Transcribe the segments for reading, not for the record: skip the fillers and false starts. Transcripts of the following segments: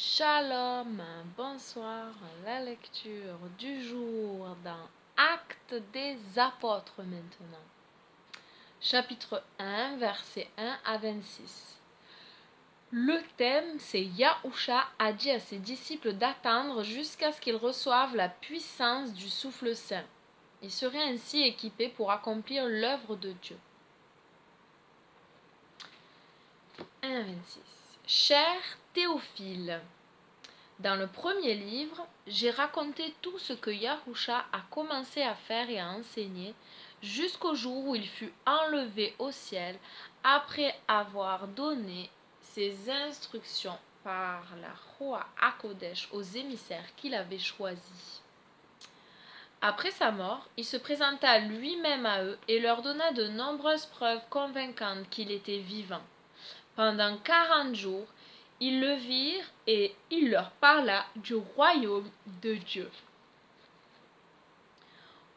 Shalom, bonsoir, la lecture du jour dans Actes des Apôtres maintenant. Chapitre 1, versets 1 à 26. Le thème, c'est Yahusha a dit à ses disciples d'attendre jusqu'à ce qu'ils reçoivent la puissance du souffle saint. Ils seraient ainsi équipés pour accomplir l'œuvre de Dieu. 1,26. Cher Théophile, dans le premier livre, j'ai raconté tout ce que Yahusha a commencé à faire et à enseigner jusqu'au jour où il fut enlevé au ciel après avoir donné ses instructions par la Roi HaKodesh aux émissaires qu'il avait choisis. Après sa mort, il se présenta lui-même à eux et leur donna de nombreuses preuves convaincantes qu'il était vivant. Pendant 40 jours, ils le virent et il leur parla du royaume de Dieu.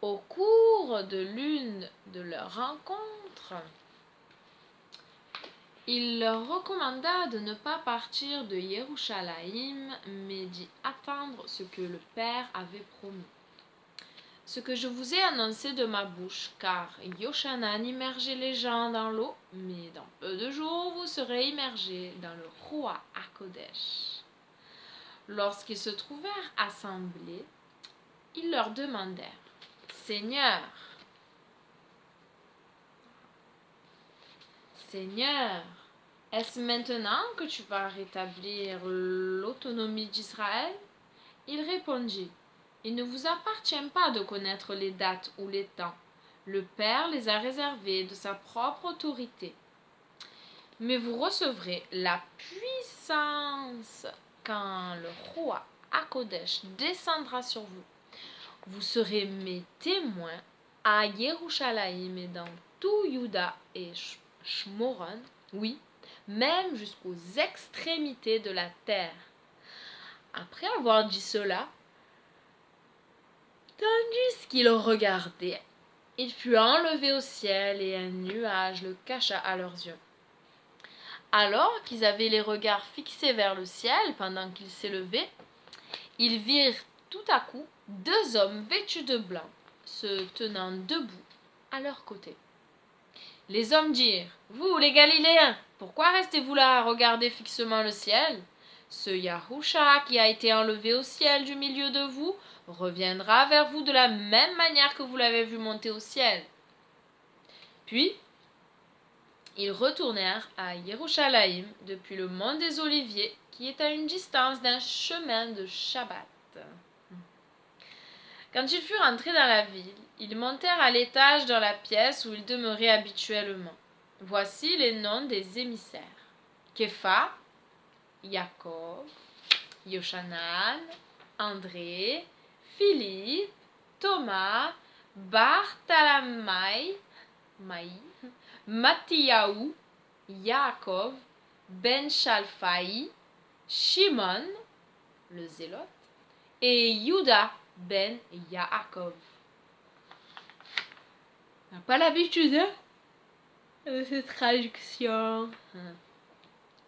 Au cours de l'une de leurs rencontres, il leur recommanda de ne pas partir de Yerushalayim, mais d'y attendre ce que le Père avait promis. Ce que je vous ai annoncé de ma bouche, car Yochanan immergeait les gens dans l'eau, mais dans peu de jours vous serez immergés dans le Roi HaKodesh. Lorsqu'ils se trouvèrent assemblés, ils leur demandèrent, Seigneur, est-ce maintenant que tu vas rétablir l'autonomie d'Israël? Il répondit, il ne vous appartient pas de connaître les dates ou les temps. Le Père les a réservés de sa propre autorité. Mais vous recevrez la puissance quand le roi HaKodesh descendra sur vous. Vous serez mes témoins à Yerushalayim et dans tout Juda et Shmoron, oui, même jusqu'aux extrémités de la terre. Après avoir dit cela, tandis qu'il regardait, il fut enlevé au ciel et un nuage le cacha à leurs yeux. Alors qu'ils avaient les regards fixés vers le ciel pendant qu'il s'élevait, ils virent tout à coup 2 hommes vêtus de blanc, se tenant debout à leur côté. Les hommes dirent, « Vous, les Galiléens, pourquoi restez-vous là à regarder fixement le ciel? Ce Yahusha qui a été enlevé au ciel du milieu de vous reviendra vers vous de la même manière que vous l'avez vu monter au ciel. » Puis, ils retournèrent à Yerushalayim depuis le mont des Oliviers, qui est à une distance d'un chemin de Shabbat. Quand ils furent entrés dans la ville, ils montèrent à l'étage dans la pièce où ils demeuraient habituellement. Voici les noms des émissaires. Képha, Yaakov, Yochanan, André, Philippe, Thomas, Bartholomaï, Mattiyahu, Yaakov, Ben Shalfaï, Shimon, le zélote, et Yuda ben Yaakov. On n'a pas l'habitude de cette traduction.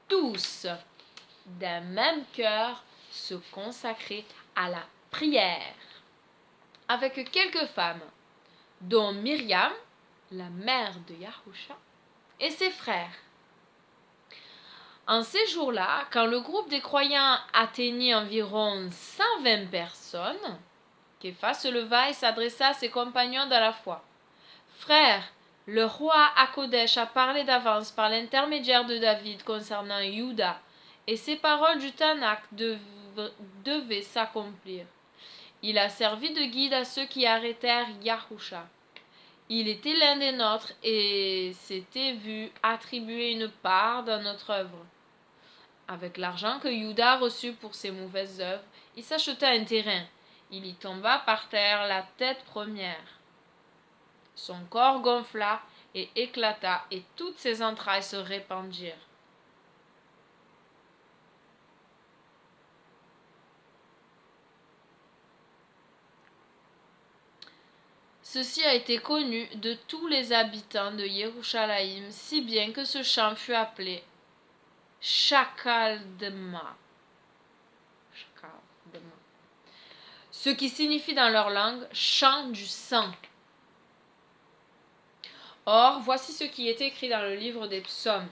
Tous, d'un même cœur, se consacraient à la prière, avec quelques femmes, dont Myriam, la mère de Yahusha, et ses frères. En ces jours-là, quand le groupe des croyants atteignit environ 120 personnes, Képha se leva et s'adressa à ses compagnons dans la foi. « Frères, le roi HaKodesh a parlé d'avance par l'intermédiaire de David concernant Juda, et ces paroles du Tanakh devaient s'accomplir. Il a servi de guide à ceux qui arrêtèrent Yahusha. Il était l'un des nôtres et s'était vu attribuer une part dans notre œuvre. Avec l'argent que Juda reçut pour ses mauvaises œuvres, il s'acheta un terrain. Il y tomba par terre la tête première. Son corps gonfla et éclata, et toutes ses entrailles se répandirent. Ceci a été connu de tous les habitants de Yerushalayim, si bien que ce champ fut appelé Shakaldema. Ce qui signifie dans leur langue chant du sang. Or, voici ce qui est écrit dans le livre des psaumes.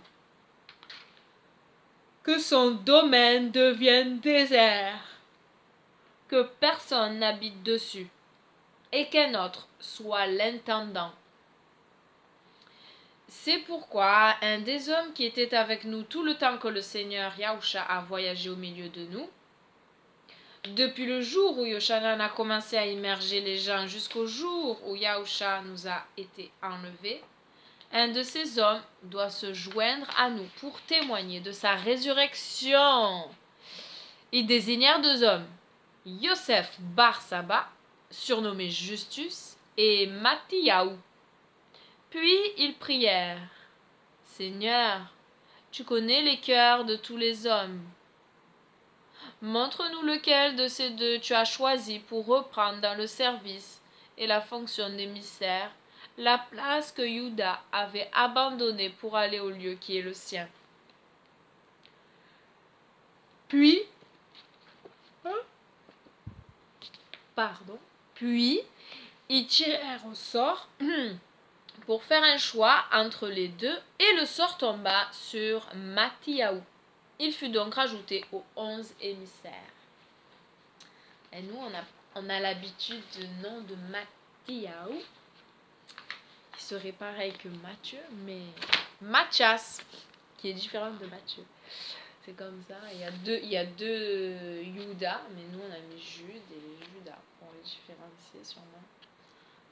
Que son domaine devienne désert, que personne n'habite dessus, et qu'un autre soit l'intendant. C'est pourquoi un des hommes qui était avec nous tout le temps que le Seigneur Yahusha a voyagé au milieu de nous, depuis le jour où Yochanan a commencé à immerger les gens jusqu'au jour où Yahusha nous a été enlevés, un de ces hommes doit se joindre à nous pour témoigner de sa résurrection. Ils désignèrent 2 hommes, Yosef Bar Saba, surnommé Justus, et Mattiyahu. Puis ils prièrent, Seigneur, tu connais les cœurs de tous les hommes. Montre-nous lequel de ces 2 tu as choisi pour reprendre dans le service et la fonction d'émissaire la place que Juda avait abandonnée pour aller au lieu qui est le sien. Puis, ils tirèrent au sort pour faire un choix entre les 2 et le sort tomba sur Mattiyahu. Il fut donc rajouté aux 11 émissaires. Et nous, on a l'habitude du nom de Mattiyahu, qui serait pareil que Matthieu, mais Matthias, qui est différent de Matthieu. C'est comme ça. Il y a deux Judas, mais nous, on a mis Jude et Judas pour les différencier sûrement.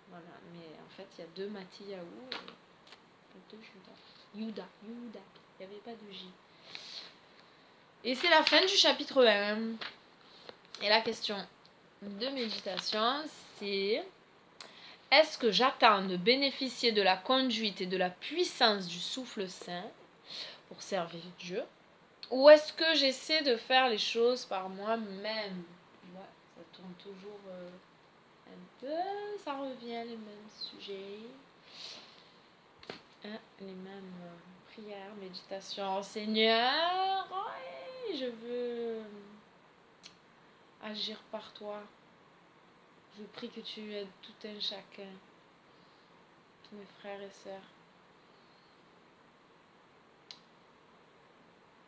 Voilà, mais en fait, il y a 2 Mattiyahu et 2 Judas. Judas. Il n'y avait pas de J. Et c'est la fin du chapitre 1. Et la question de méditation, c'est: est-ce que j'attends de bénéficier de la conduite et de la puissance du souffle saint pour servir Dieu? Ou est-ce que j'essaie de faire les choses par moi-même? Ouais, ça tourne toujours un peu, ça revient les mêmes sujets, les mêmes prières, méditations. Seigneur, ouais, je veux agir par toi. Je prie que tu aides tout un chacun, tous mes frères et sœurs,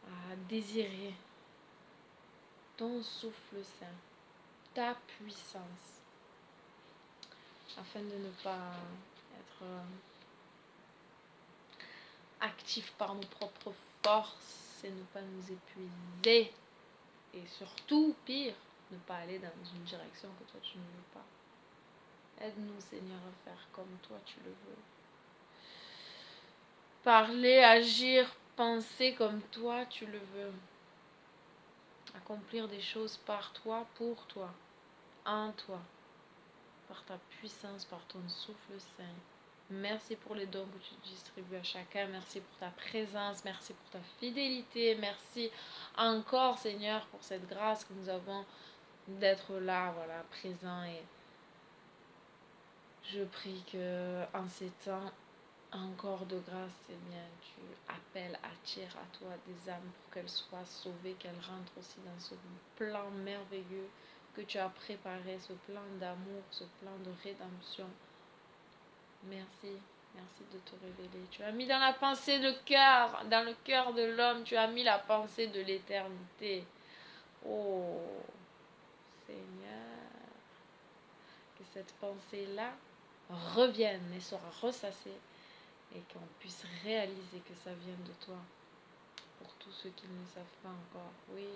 à désirer ton souffle saint, ta puissance, afin de ne pas être actifs par nos propres forces et ne pas nous épuiser. Et surtout, pire, ne pas aller dans une direction que toi tu ne veux pas. Aide-nous, Seigneur, à faire comme toi tu le veux. Parler, agir, penser comme toi tu le veux. Accomplir des choses par toi, pour toi, en toi, par ta puissance, par ton souffle saint. Merci pour les dons que tu distribues à chacun. Merci pour ta présence. Merci pour ta fidélité. Merci encore, Seigneur, pour cette grâce que nous avons d'être là, voilà, présent. Et je prie que en ces temps encore de grâce, Seigneur, tu appelles, attires à toi des âmes pour qu'elles soient sauvées, qu'elles rentrent aussi dans ce plan merveilleux que tu as préparé, ce plan d'amour, ce plan de rédemption. Merci, merci de te révéler. Tu as mis dans la pensée le cœur, dans le cœur de l'homme, tu as mis la pensée de l'éternité. Oh, Seigneur, que cette pensée-là revienne et sera ressassée et qu'on puisse réaliser que ça vient de toi. Pour tous ceux qui ne le savent pas encore, oui.